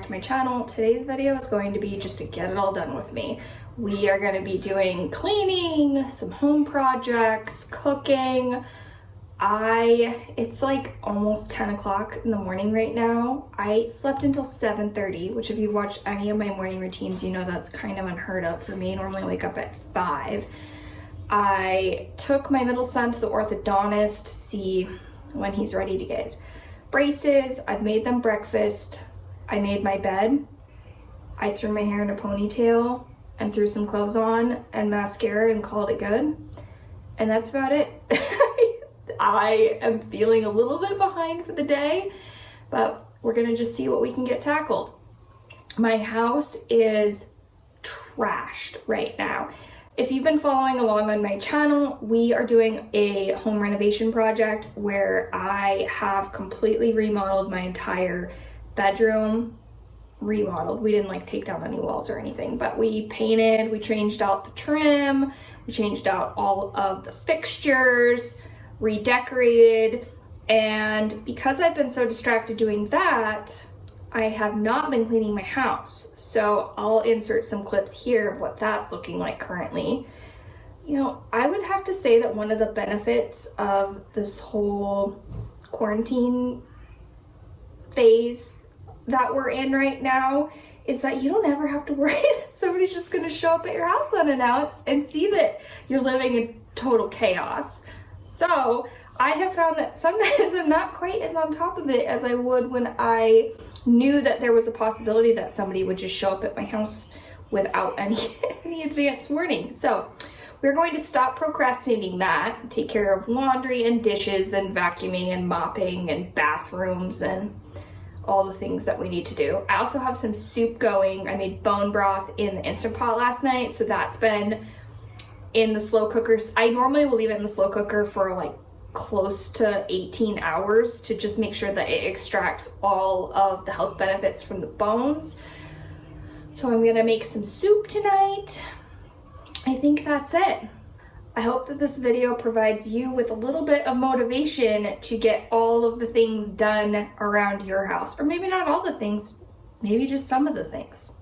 back to my channel. Today's video is going to be just to get it all done with me. We are going to be doing cleaning, some home projects, cooking. It's like almost 10 o'clock in the morning right now. I slept until 7:30, which if you've watched any of my morning routines, you know that's kind of unheard of for me. I normally wake up at 5. I took my middle son to the orthodontist to see when he's ready to get braces. I've made them breakfast. I made my bed. I threw my hair in a ponytail and threw some clothes on and mascara and called it good. And that's about it. I am feeling a little bit behind for the day, but we're gonna just see what we can get tackled. My house is trashed right now. If you've been following along on my channel, we are doing a home renovation project where I have completely remodeled my entire bedroom. Remodeled. We didn't like take down any walls or anything, but we painted, we changed out the trim, we changed out all of the fixtures, redecorated, and because I've been so distracted doing that, I have not been cleaning my house. So I'll insert some clips here of what that's looking like currently. You know, I would have to say that one of the benefits of this whole quarantine phase that we're in right now is that you don't ever have to worry that somebody's just gonna show up at your house unannounced and see that you're living in total chaos. So I have found that sometimes I'm not quite as on top of it as I would when I knew that there was a possibility that somebody would just show up at my house without any advance warning. So we're going to stop procrastinating that, take care of laundry and dishes and vacuuming and mopping and bathrooms and all the things that we need to do. I also have some soup going. I made bone broth in the Instant Pot last night, so that's been in the slow cooker. I normally will leave it in the slow cooker for like close to 18 hours to just make sure that it extracts all of the health benefits from the bones. So I'm gonna make some soup tonight. I think that's it. I hope that this video provides you with a little bit of motivation to get all of the things done around your house. Or maybe not all the things, maybe just some of the things.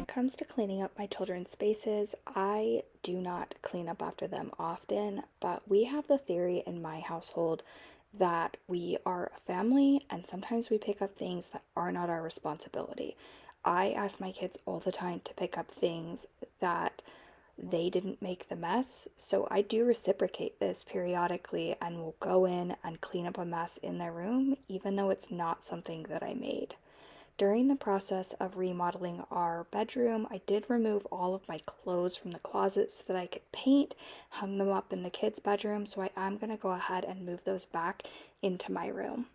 Comes to cleaning up my children's spaces, I do not clean up after them often, but we have the theory in my household that we are a family and sometimes we pick up things that are not our responsibility. I ask my kids all the time to pick up things that they didn't make the mess, so I do reciprocate this periodically and will go in and clean up a mess in their room even though it's not something that I made. During the process of remodeling our bedroom, I did remove all of my clothes from the closet so that I could paint, hung them up in the kids' bedroom, so I am going to go ahead and move those back into my room.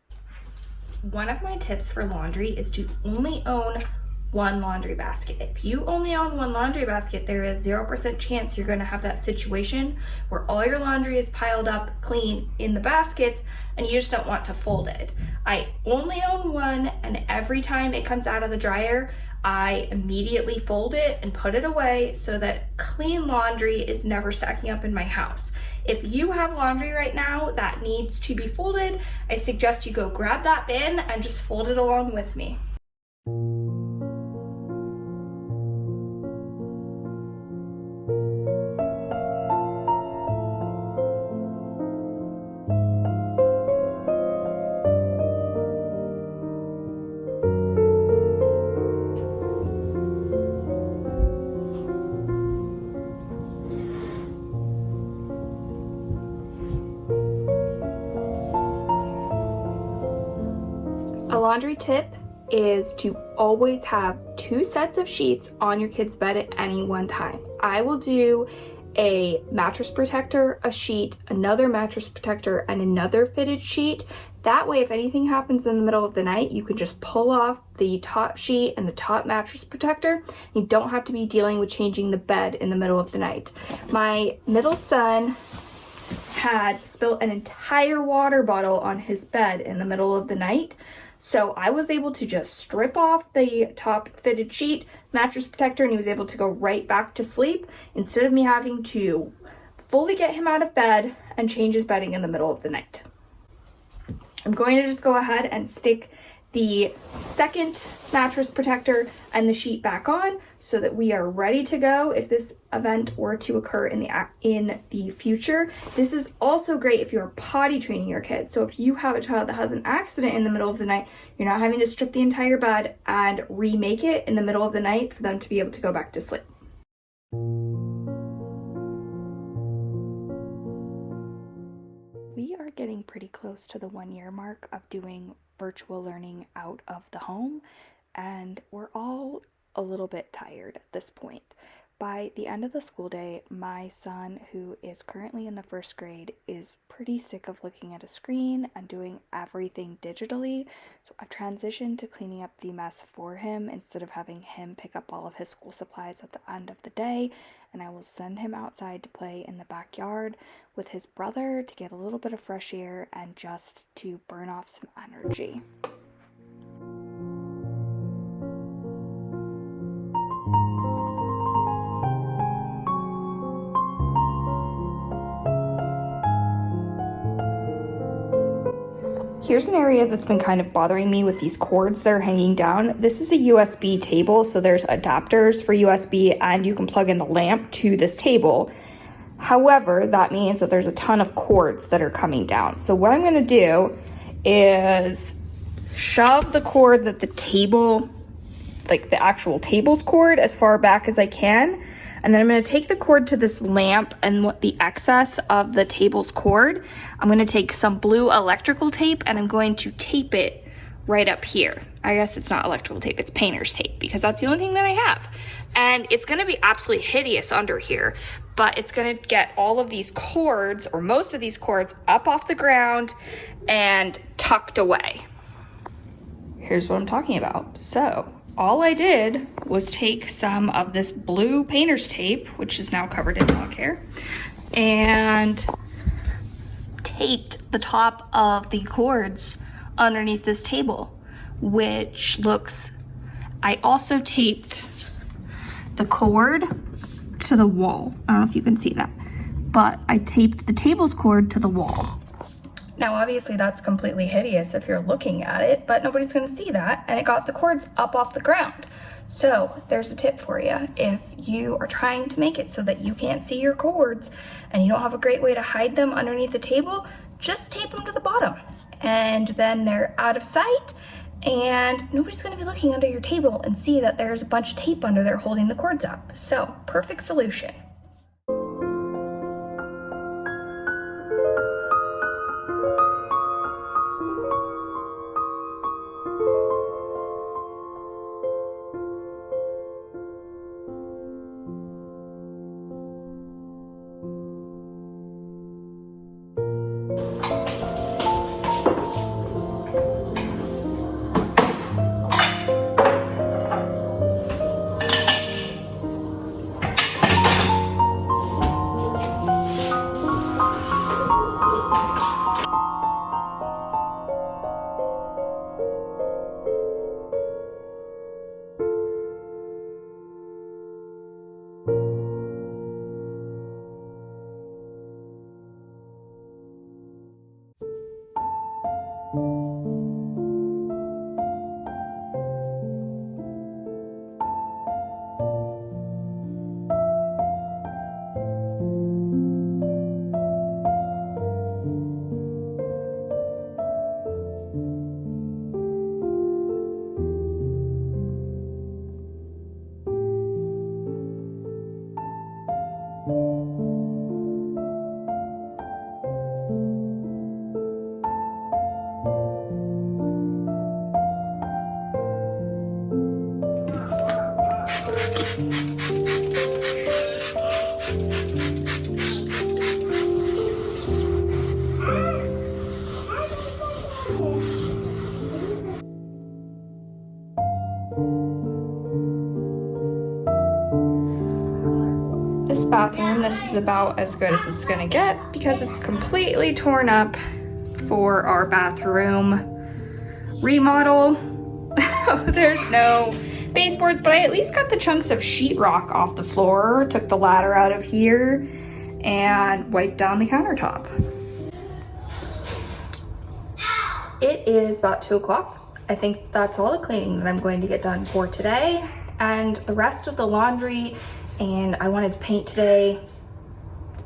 One of my tips for laundry is to only own one laundry basket. If you only own one laundry basket, there is 0% chance you're going to have that situation where all your laundry is piled up clean in the basket and you just don't want to fold it. I only own one, and every time it comes out of the dryer, I immediately fold it and put it away so that clean laundry is never stacking up in my house. If you have laundry right now that needs to be folded, I suggest you go grab that bin and just fold it along with me. A laundry tip is to always have 2 sets of sheets on your kid's bed at any one time. I will do a mattress protector, a sheet, another mattress protector, and another fitted sheet. That way, if anything happens in the middle of the night, you can just pull off the top sheet and the top mattress protector. You don't have to be dealing with changing the bed in the middle of the night. My middle son had spilled an entire water bottle on his bed in the middle of the night. So I was able to just strip off the top fitted sheet, mattress protector, and he was able to go right back to sleep instead of me having to fully get him out of bed and change his bedding in the middle of the night. I'm going to just go ahead and stick the second mattress protector and the sheet back on so that we are ready to go if this event were to occur in the future. This is also great if you're potty training your kids. So if you have a child that has an accident in the middle of the night, you're not having to strip the entire bed and remake it in the middle of the night for them to be able to go back to sleep. We are getting pretty close to the 1-year mark of doing virtual learning out of the home, and we're all a little bit tired at this point. By the end of the school day, my son, who is currently in the 1st grade, is pretty sick of looking at a screen and doing everything digitally. So I've transitioned to cleaning up the mess for him instead of having him pick up all of his school supplies at the end of the day. And I will send him outside to play in the backyard with his brother to get a little bit of fresh air and just to burn off some energy. Here's an area that's been kind of bothering me with these cords that are hanging down. This is a USB table, so there's adapters for USB and you can plug in the lamp to this table. However, that means that there's a ton of cords that are coming down. So what I'm gonna do is shove the cord that the table, like the actual table's cord, as far back as I can. And then I'm going to take the cord to this lamp and what the excess of the table's cord. I'm going to take some blue electrical tape and I'm going to tape it right up here. I guess it's not electrical tape, it's painter's tape because that's the only thing that I have. And it's going to be absolutely hideous under here, but it's going to get all of these cords, or most of these cords, up off the ground and tucked away. Here's what I'm talking about. So all I did was take some of this blue painter's tape, which is now covered in dog hair, and taped the top of the cords underneath this table, which looks, I also taped the cord to the wall. I don't know if you can see that, but I taped the table's cord to the wall. Now, obviously that's completely hideous if you're looking at it, but nobody's gonna see that, and it got the cords up off the ground. So there's a tip for you. If you are trying to make it so that you can't see your cords and you don't have a great way to hide them underneath the table, just tape them to the bottom. And then they're out of sight and nobody's gonna be looking under your table and see that there's a bunch of tape under there holding the cords up. So, perfect solution. bathroom. This is about as good as it's gonna get because it's completely torn up for our bathroom remodel. There's no baseboards, but I at least got the chunks of sheetrock off the floor, took the ladder out of here, and wiped down the countertop. It is about 2 o'clock. I think that's all the cleaning that I'm going to get done for today, and the rest of the laundry, and I wanted to paint today.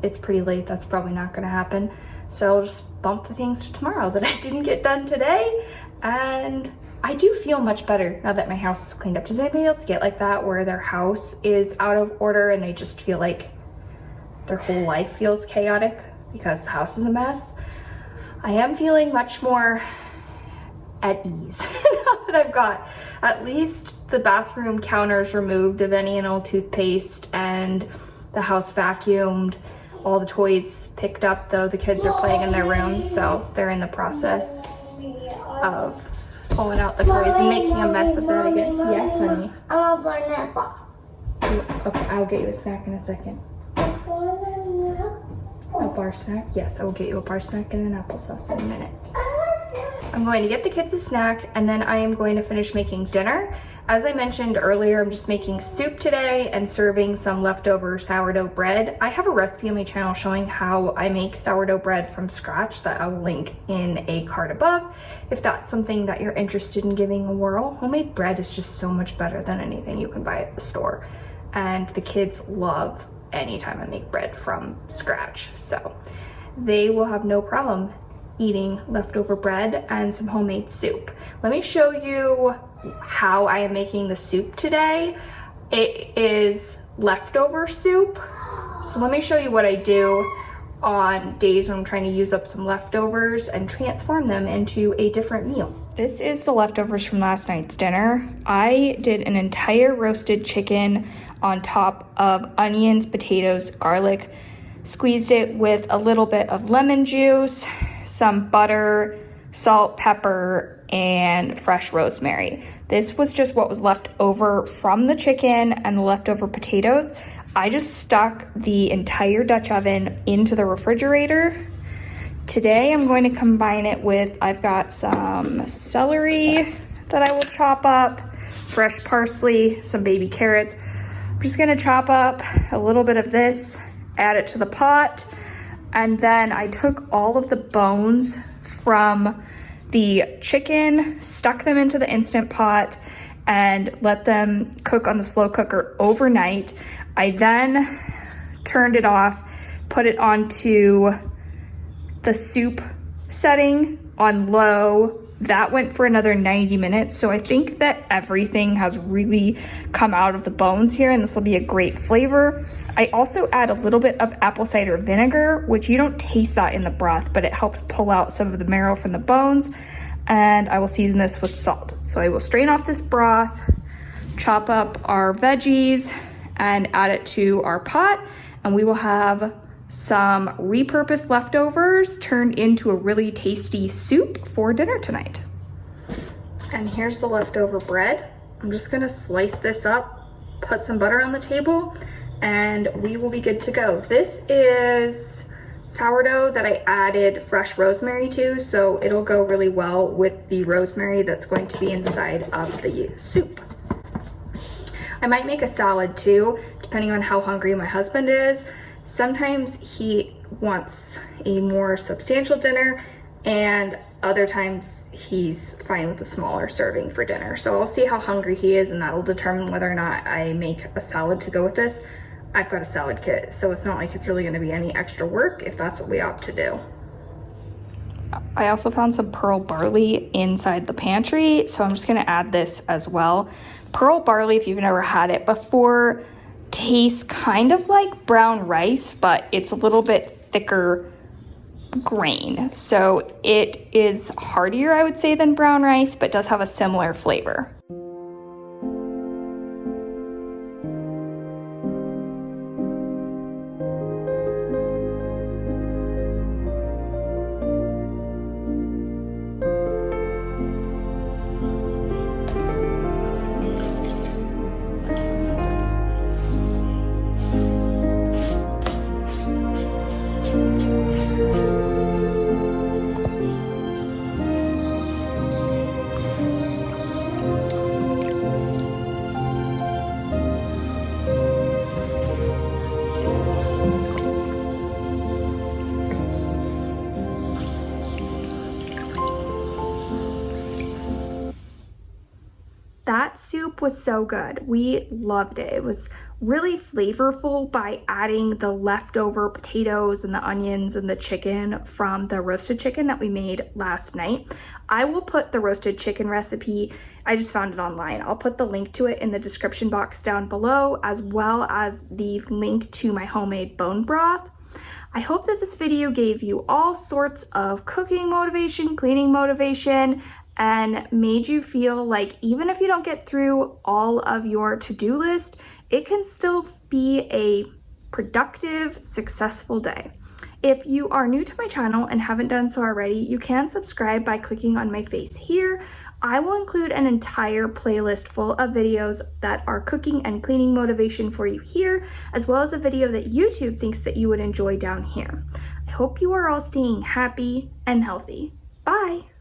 It's pretty late, that's probably not gonna happen. So I'll just bump the things to tomorrow that I didn't get done today. And I do feel much better now that my house is cleaned up. Does anybody else get like that, where their house is out of order and they just feel like their whole life feels chaotic because the house is a mess? I am feeling much more at ease now that I've got at least the bathroom counters removed of any and all toothpaste, and the house vacuumed, all the toys picked up, though the kids are playing in their rooms, so they're in the process of pulling out the toys and making a mess of that again. Yes, honey. I want to burn that bar. Okay, I'll get you a snack in a second. A bar snack? Yes, I will get you a bar snack and an applesauce in a minute. I'm going to get the kids a snack, and then I am going to finish making dinner. As I mentioned earlier, I'm just making soup today and serving some leftover sourdough bread. I have a recipe on my channel showing how I make sourdough bread from scratch that I'll link in a card above if that's something that you're interested in giving a whirl. Homemade bread is just so much better than anything you can buy at the store, and the kids love anytime I make bread from scratch, so they will have no problem eating leftover bread and some homemade soup. Let me show you how I am making the soup today. It is leftover soup, so let me show you what I do on days when I'm trying to use up some leftovers and transform them into a different meal. This is the leftovers from last night's dinner. I did an entire roasted chicken on top of onions, potatoes, garlic, squeezed it with a little bit of lemon juice, some butter, salt, pepper, and fresh rosemary. This was just what was left over from the chicken and the leftover potatoes. I just stuck the entire Dutch oven into the refrigerator. Today I'm going to combine it with, I've got some celery that I will chop up, fresh parsley, some baby carrots. I'm just gonna chop up a little bit of this, add it to the pot, and then I took all of the bones from the chicken, stuck them into the Instant Pot, and let them cook on the slow cooker overnight. I then turned it off, put it onto the soup setting on low. That went for another 90 minutes. So I think that everything has really come out of the bones here, and this will be a great flavor. I also add a little bit of apple cider vinegar, which you don't taste that in the broth, but it helps pull out some of the marrow from the bones. And I will season this with salt. So I will strain off this broth, chop up our veggies, and add it to our pot, and we will have some repurposed leftovers turned into a really tasty soup for dinner tonight. And here's the leftover bread. I'm just gonna slice this up, put some butter on the table, and we will be good to go. This is sourdough that I added fresh rosemary to, so it'll go really well with the rosemary that's going to be inside of the soup. I might make a salad too, depending on how hungry my husband is. Sometimes he wants a more substantial dinner, and other times he's fine with a smaller serving for dinner. So I'll see how hungry he is, and that'll determine whether or not I make a salad to go with this. I've got a salad kit, so it's not like it's really gonna be any extra work if that's what we opt to do. I also found some pearl barley inside the pantry, so I'm just gonna add this as well. Pearl barley, if you've never had it before, tastes kind of like brown rice, but it's a little bit thicker grain. So it is heartier, I would say, than brown rice, but does have a similar flavor. that soup was so good. We loved it. It was really flavorful by adding the leftover potatoes and the onions and the chicken from the roasted chicken that we made last night. I will put the roasted chicken recipe, I just found it online. I'll put the link to it in the description box down below, as well as the link to my homemade bone broth. I hope that this video gave you all sorts of cooking motivation, cleaning motivation, and made you feel like even if you don't get through all of your to-do list, it can still be a productive, successful day. If you are new to my channel and haven't done so already, you can subscribe by clicking on my face here. I will include an entire playlist full of videos that are cooking and cleaning motivation for you here, as well as a video that YouTube thinks that you would enjoy down here. I hope you are all staying happy and healthy. Bye!